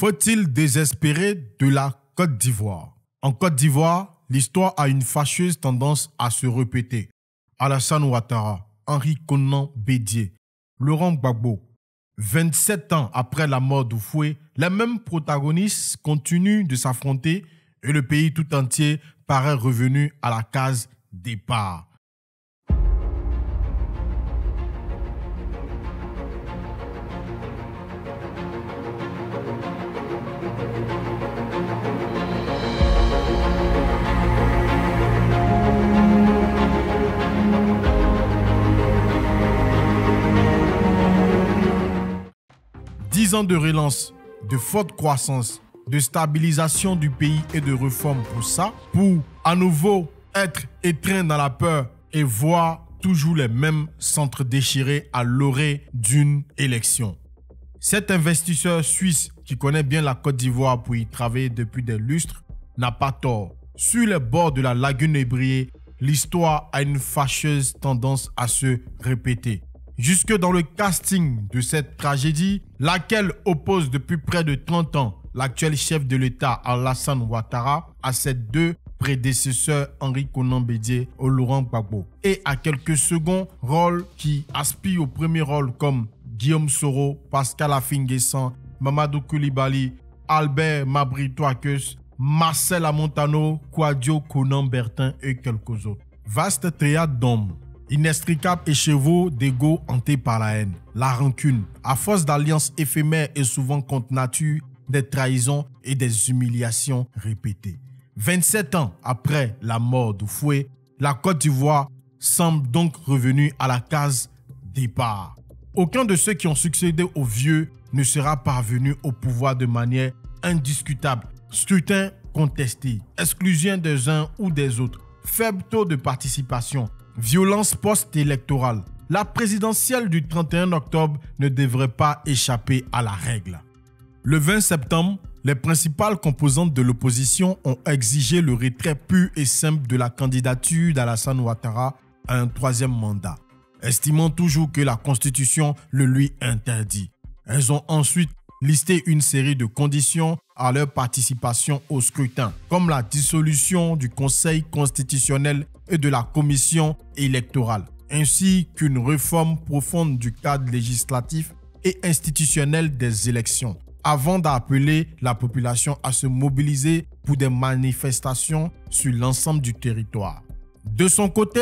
Faut-il désespérer de la Côte d'Ivoire? En Côte d'Ivoire, l'histoire a une fâcheuse tendance à se répéter. Alassane Ouattara, Henri Konan Bédié, Laurent Gbagbo. 27 ans après la mort d'Houphouët, les mêmes protagonistes continuent de s'affronter et le pays tout entier paraît revenu à la case départ. Dix ans de relance, de forte croissance, de stabilisation du pays et de réformes pour à nouveau être étreint dans la peur et voir toujours les mêmes s'entre-déchirer à l'orée d'une élection. Cet investisseur suisse qui connaît bien la Côte d'Ivoire pour y travailler depuis des lustres n'a pas tort. Sur les bords de la lagune ébriée, l'histoire a une fâcheuse tendance à se répéter. Jusque dans le casting de cette tragédie, laquelle oppose depuis près de 30 ans l'actuel chef de l'État Alassane Ouattara à ses deux prédécesseurs Henri Konan Bédié et Laurent Gbagbo. Et à quelques seconds, rôles qui aspirent au premier rôle comme Guillaume Soro, Pascal Affi-N'Guessan, Mamadou Coulibaly, Albert Mabry-Touakeus, Marcel Amontano, Kouadio Konan Bertin et quelques autres. Vaste théâtre d'hommes. Inextricable écheveau d'ego hanté par la haine, la rancune, à force d'alliances éphémères et souvent contre nature, des trahisons et des humiliations répétées. 27 ans après la mort d'Houphouët, la Côte d'Ivoire semble donc revenue à la case départ. Aucun de ceux qui ont succédé aux vieux ne sera parvenu au pouvoir de manière indiscutable. Scrutin contesté, exclusion des uns ou des autres, faible taux de participation, violence post-électorale. La présidentielle du 31 octobre ne devrait pas échapper à la règle. Le 20 septembre, les principales composantes de l'opposition ont exigé le retrait pur et simple de la candidature d'Alassane Ouattara à un troisième mandat, estimant toujours que la Constitution le lui interdit. Elles ont ensuite listé une série de conditions à leur participation au scrutin, comme la dissolution du Conseil constitutionnel et de la Commission électorale, ainsi qu'une réforme profonde du cadre législatif et institutionnel des élections, avant d'appeler la population à se mobiliser pour des manifestations sur l'ensemble du territoire. De son côté,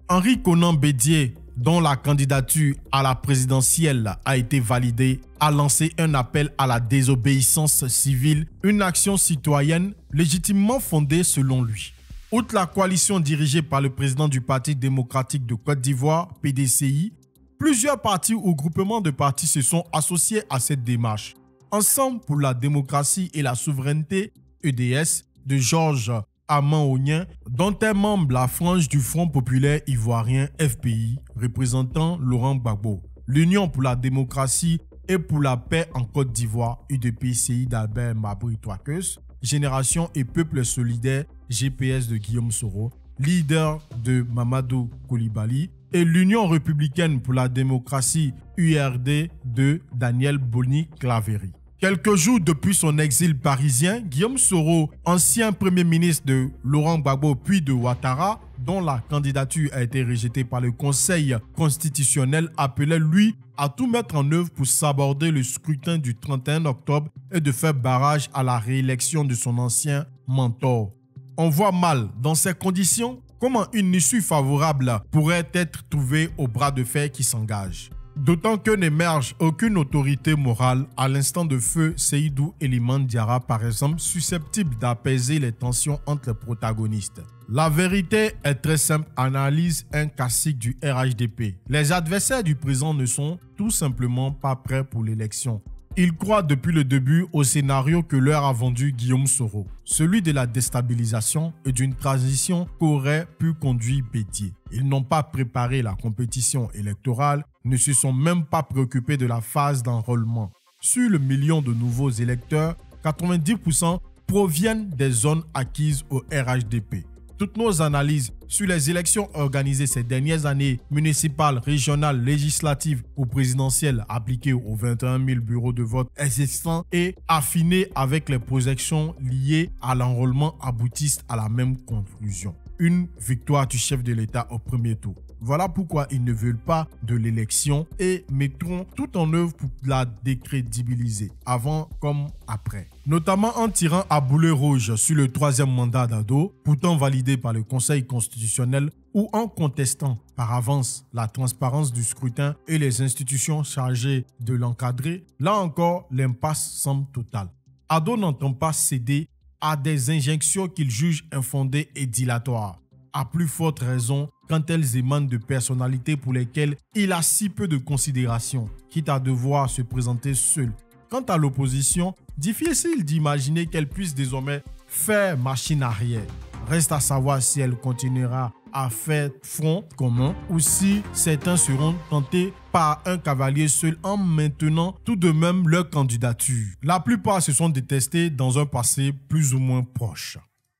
Henri Konan Bédié, dont la candidature à la présidentielle a été validée, a lancé un appel à la désobéissance civile, une action citoyenne légitimement fondée selon lui. Outre la coalition dirigée par le président du Parti démocratique de Côte d'Ivoire, PDCI, plusieurs partis ou groupements de partis se sont associés à cette démarche. Ensemble pour la démocratie et la souveraineté, EDS, de Georges Aman-Onien, dont est membre la frange du Front populaire ivoirien FPI, représentant Laurent Gbagbo. L'Union pour la démocratie et pour la paix en Côte d'Ivoire, UDPCI d'Albert Mabry-Touakeus, Génération et Peuple solidaire, GPS de Guillaume Soro, leader de Mamadou Coulibaly, et l'Union républicaine pour la démocratie, URD de Daniel Boni-Claverie. Quelques jours depuis son exil parisien, Guillaume Soro, ancien premier ministre de Laurent Gbagbo puis de Ouattara, dont la candidature a été rejetée par le Conseil constitutionnel, appelait lui à tout mettre en œuvre pour s'aborder le scrutin du 31 octobre et de faire barrage à la réélection de son ancien mentor. On voit mal, dans ces conditions, comment une issue favorable pourrait être trouvée au bras de fer qui s'engage. D'autant que n'émerge aucune autorité morale, à l'instant de feu Seydou Eliman Diarra par exemple, susceptible d'apaiser les tensions entre les protagonistes. La vérité est très simple, analyse un classique du RHDP. Les adversaires du président ne sont tout simplement pas prêts pour l'élection. Ils croient depuis le début au scénario que leur a vendu Guillaume Soro, celui de la déstabilisation et d'une transition qu'aurait pu conduire Bédié. Ils n'ont pas préparé la compétition électorale, ne se sont même pas préoccupés de la phase d'enrôlement. Sur le million de nouveaux électeurs, 90% proviennent des zones acquises au RHDP. toutes nos analyses sur les élections organisées ces dernières années, municipales, régionales, législatives ou présidentielles appliquées aux 21 000 bureaux de vote existants et affinées avec les projections liées à l'enrôlement aboutissent à la même conclusion. Une victoire du chef de l'État au premier tour. Voilà pourquoi ils ne veulent pas de l'élection et mettront tout en œuvre pour la décrédibiliser, avant comme après. Notamment en tirant à boulet rouge sur le 3e mandat d'Ado, pourtant validé par le Conseil constitutionnel, ou en contestant par avance la transparence du scrutin et les institutions chargées de l'encadrer. Là encore, l'impasse semble totale. Ado n'entend pas céder à des injonctions qu'il juge infondées et dilatoires. À plus forte raison quand elles émanent de personnalités pour lesquelles il a si peu de considération, quitte à devoir se présenter seul. Quant à l'opposition, difficile d'imaginer qu'elle puisse désormais faire machine arrière. Reste à savoir si elle continuera à faire front commun ou si certains seront tentés par un cavalier seul en maintenant tout de même leur candidature. La plupart se sont détestés dans un passé plus ou moins proche.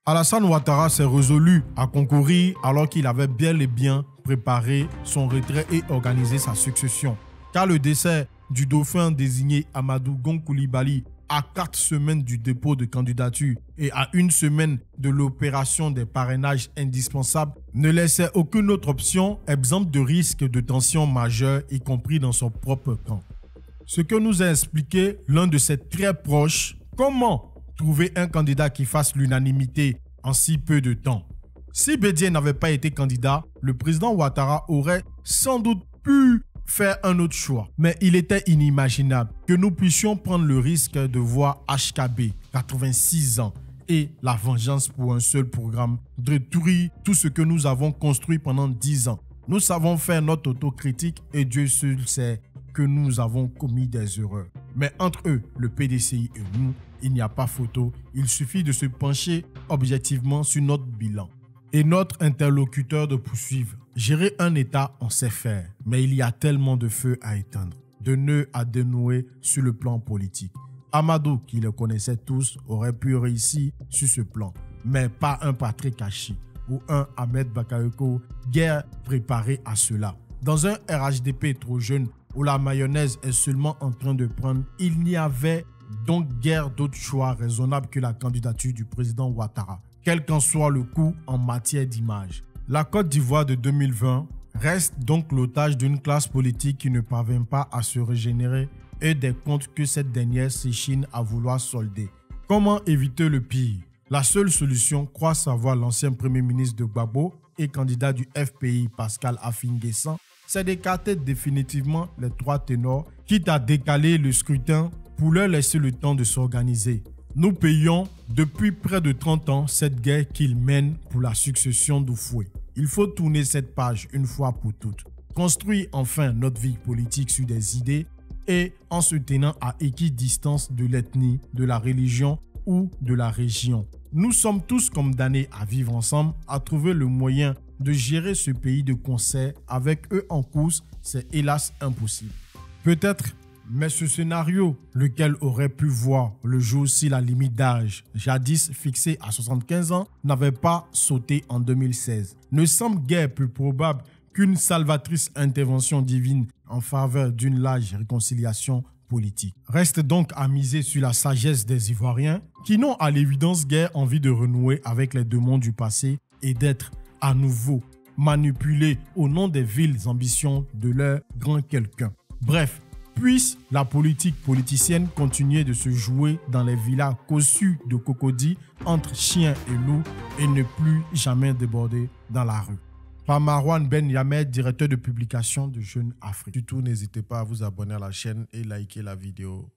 Alassane Ouattara s'est résolu à concourir alors qu'il avait bel et bien préparé son retrait et organisé sa succession. Car le décès du dauphin désigné Amadou Gon Coulibaly à 4 semaines du dépôt de candidature et à 1 semaine de l'opération des parrainages indispensables ne laissait aucune autre option exempte de risque de tension majeure, y compris dans son propre camp. Ce que nous a expliqué l'un de ses très proches, comment trouver un candidat qui fasse l'unanimité en si peu de temps. Si Bédié n'avait pas été candidat, le président Ouattara aurait sans doute pu faire un autre choix. Mais il était inimaginable que nous puissions prendre le risque de voir HKB, 86 ans, et la vengeance pour un seul programme, détruire tout ce que nous avons construit pendant 10 ans. Nous savons faire notre autocritique et Dieu seul sait que nous avons commis des erreurs. Mais entre eux, le PDCI et nous, il n'y a pas photo. Il suffit de se pencher objectivement sur notre bilan. Et notre interlocuteur de poursuivre. Gérer un État, on sait faire. Mais il y a tellement de feux à éteindre, de nœuds à dénouer sur le plan politique. Amadou, qui le connaissait tous, aurait pu réussir sur ce plan. Mais pas un Patrick Hachi ou un Ahmed Bakayoko, guère préparé à cela. Dans un RHDP trop jeune, où la mayonnaise est seulement en train de prendre, il n'y avait donc guère d'autre choix raisonnable que la candidature du président Ouattara, quel qu'en soit le coût en matière d'image. La Côte d'Ivoire de 2020 reste donc l'otage d'une classe politique qui ne parvient pas à se régénérer et des comptes que cette dernière s'échine à vouloir solder. Comment éviter le pire? La seule solution, croit savoir l'ancien premier ministre de Gbagbo et candidat du FPI Pascal Affi-N'Guessan, c'est d'écarter définitivement les 3 ténors, quitte à décaler le scrutin pour leur laisser le temps de s'organiser. Nous payons depuis près de 30 ans cette guerre qu'ils mènent pour la succession d'Oufoué. Il faut tourner cette page une fois pour toutes. Construire enfin notre vie politique sur des idées et en se tenant à équidistance de l'ethnie, de la religion ou de la région. Nous sommes tous condamnés à vivre ensemble, à trouver le moyen de gérer ce pays de concert. Avec eux en course, c'est hélas impossible. Peut-être, mais ce scénario, lequel aurait pu voir le jour si la limite d'âge, jadis fixée à 75 ans, n'avait pas sauté en 2016, ne semble guère plus probable qu'une salvatrice intervention divine en faveur d'une large réconciliation politique. Reste donc à miser sur la sagesse des Ivoiriens qui n'ont à l'évidence guère envie de renouer avec les démons du passé et d'être à nouveau manipulés au nom des viles ambitions de leur grand quelqu'un. Bref, puisse la politique politicienne continuer de se jouer dans les villas cossues de cocodis entre chiens et loups et ne plus jamais déborder dans la rue. Par Marwan Ben Yamed, directeur de publication de Jeune Afrique. Surtout, n'hésitez pas à vous abonner à la chaîne et liker la vidéo.